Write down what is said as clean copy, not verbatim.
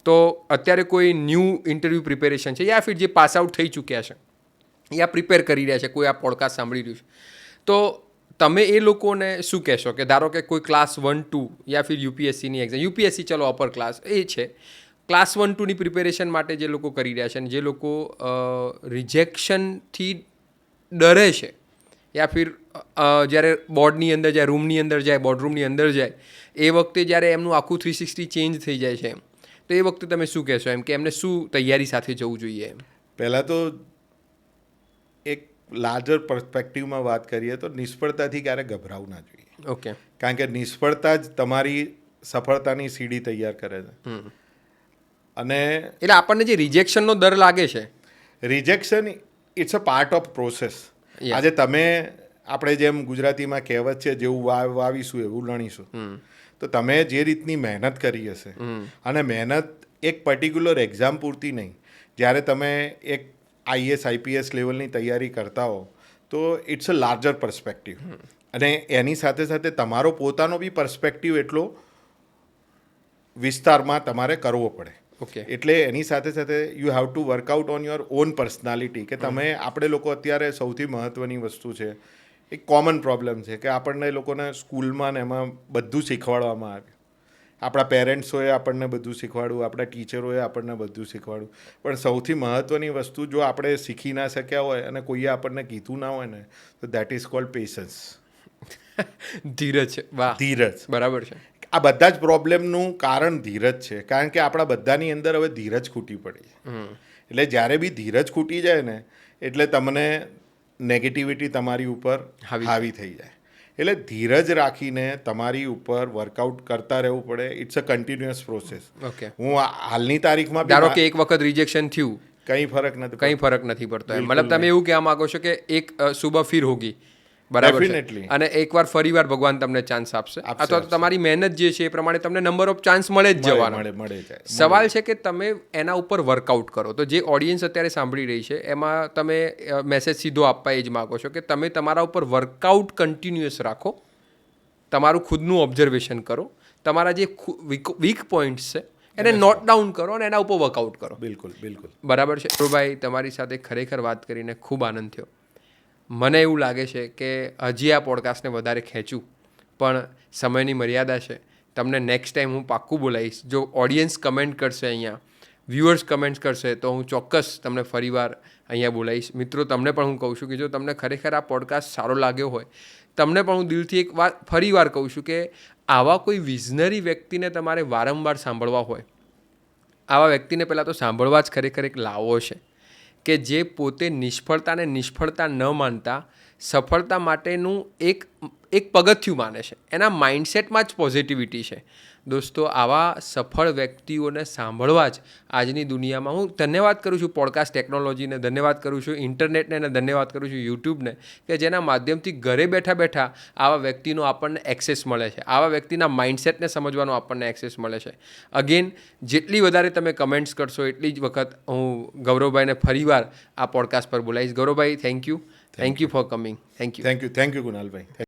તો અત્યારે કોઈ ન્યૂ ઇન્ટરવ્યૂ પ્રિપેરેશન છે યા ફિર જે પાસ આઉટ થઈ ચૂક્યા છે યા પ્રિપેર કરી રહ્યા છે, કોઈ આ પોડકાસ્ટ સાંભળી રહ્યું છે, તો તમે એ લોકોને શું કહેશો કે ધારો કે કોઈ ક્લાસ 1-2 યા ફિર યુપીએસસીની એક્ઝામ, યુપીએસસી ચલો અપર ક્લાસ એ છે, ક્લાસ 1-2ની પ્રિપેરેશન માટે જે લોકો કરી રહ્યા છે અને જે લોકો રિજેક્શનથી ડરે છે યા ફિર જ્યારે બોર્ડની અંદર જાય, રૂમની અંદર જાય, બોર્ડરૂમની અંદર જાય, એ વખતે જ્યારે એમનું આખું 360 ચેન્જ થઈ જાય છે, તો એ વખતે તમે શું કહેશો એમ કે એમને શું તૈયારી સાથે જવું જોઈએ? પહેલાં તો એક લાર્જર પર્સપેક્ટિવમાં વાત કરીએ તો નિષ્ફળતાથી ક્યારે ગભરાવું ના જોઈએ. ઓકે. કારણ કે નિષ્ફળતા જ તમારી સફળતાની સીડી તૈયાર કરે છે. અને એટલે આપણને જે રિજેક્શનનો ડર લાગે છે, rejection it's a part of process. આજે તમે આપણે જેમ ગુજરાતીમાં કહેવત છે, જેવું વાવીશું એવું લણીશું. તો તમે જે રીતની મહેનત કરી હશે, અને મહેનત એક પર્ટિક્યુલર એક્ઝામ પૂરતી નહીં, જ્યારે તમે એક આઈએસ આઈપીએસ લેવલની તૈયારી કરતા હો તો ઇટ્સ અ લાર્જર પર્સપેક્ટિવ. અને એની સાથે સાથે તમારો પોતાનો બી પર્સપેક્ટિવ એટલો વિસ્તારમાં તમારે કરવો પડે. ઓકે. એટલે એની સાથે સાથે you have to workout on your own personality. કે તમે આપણે લોકો અત્યારે સૌથી મહત્ત્વની વસ્તુ છે, એક કોમન પ્રોબ્લેમ છે કે આપણને લોકોને સ્કૂલમાં ને એમાં બધું શીખવાડવામાં આવ્યું. આપણા પેરેન્ટ્સોએ આપણને બધું શીખવાડ્યું, આપણા ટીચરોએ આપણને બધું શીખવાડ્યું, પણ સૌથી મહત્ત્વની વસ્તુ જો આપણે શીખી ના શક્યા હોય અને કોઈએ આપણને કીધું ના હોય ને, તો દેટ ઇઝ કોલ્ડ પેશન્સ. ધીરજ. વાહ, ધીરજ. બરાબર છે. આ બધા જ પ્રોબ્લેમનું કારણ ધીરજ છે, કારણ કે આપણા બધાની અંદર હવે ધીરજ ખૂટી પડી છે. એટલે જ્યારે બી ધીરજ ખૂટી જાય ને, એટલે તમને નેગેટિવિટી તમારી ઉપર હાવી થઈ જાય. એટલે ધીરજ રાખીને તમારી ઉપર વર્કઆઉટ કરતા રહેવું પડે. It's a continuous process. Okay. હું હાલની તારીખમાં ધારો કે એક વખત રિજેક્શન થયું, કંઈ ફરક નથી પડતો. મતલબ તમે એવું કહેવા માંગો છો કે એક સુબહ ફિર હોગી, બરાબર છે, અને એકવાર ફરીવાર ભગવાન તમને ચાન્સ આપશે, અથવા તો તમારી મહેનત જે છે એ પ્રમાણે તમને નંબર ઓફ ચાન્સ મળે જ જવાનો. સવાલ છે કે તમે એના ઉપર વર્કઆઉટ કરો. તો જે ઓડિયન્સ અત્યારે સાંભળી રહી છે એમાં તમે મેસેજ સીધો આપવા એ જ માગો છો કે તમે તમારા ઉપર વર્કઆઉટ કન્ટિન્યુઅસ રાખો, તમારું ખુદનું ઓબ્ઝર્વેશન કરો, તમારા જે વીક પોઈન્ટ્સ છે એને નોટ ડાઉન કરો અને એના ઉપર વર્કઆઉટ કરો. બિલકુલ બિલકુલ. બરાબર છે. ભાઈ, તમારી સાથે ખરેખર વાત કરીને ખૂબ આનંદ થયો. મને એવું લાગે છે કે હજી આ પોડકાસ્ટને વધારે ખેંચું, પણ સમયની મર્યાદા છે. તમને નેક્સ્ટ ટાઈમ હું પાક્કું બોલાવીશ. જો ઓડિયન્સ કમેન્ટ કરશે, અહીંયા વ્યુઅર્સ કમેન્ટ કરશે, તો હું ચોક્કસ તમને ફરીવાર અહીંયા બોલાવીશ. મિત્રો, તમને પણ હું કહું છું કે જો તમને ખરેખર આ પોડકાસ્ટ સારો લાગ્યો હોય, તમને પણ હું દિલથી એક વાત ફરીવાર કહું છું કે આવા કોઈ વિઝનરી વ્યક્તિને તમારે વારંવાર સાંભળવા હોય, આવા વ્યક્તિને પહેલાં તો સાંભળવા જ ખરેખર એક લાવો છે કે જે પોતે નિષ્ફળતાને નિષ્ફળતા ન માનતા સફળતા માટેનું એક પગથિયું માને છે. એના માઇન્ડસેટમાં જ પોઝિટિવિટી છે. દોસ્તો, આવા સફળ વ્યક્તિઓને સાંભળવા જ આજની દુનિયામાં હું ધન્યવાદ કરું છું પોડકાસ્ટ ટેકનોલોજીને, ધન્યવાદ કરું છું ઇન્ટરનેટને, અને ધન્યવાદ કરું છું યુટ્યુબને, કે જેના માધ્યમથી ઘરે બેઠા બેઠા આવા વ્યક્તિનો આપણને એક્સેસ મળે છે, આવા વ્યક્તિના માઇન્ડસેટને સમજવાનો આપણને એક્સેસ મળે છે. અગેન, જેટલી વધારે તમે કમેન્ટ્સ કરશો એટલી જ વખત હું ગૌરવભાઈને ફરીવાર આ પોડકાસ્ટ પર બોલાવીશ. ગૌરવભાઈ, thank you for coming. Thank you Kunalbhai.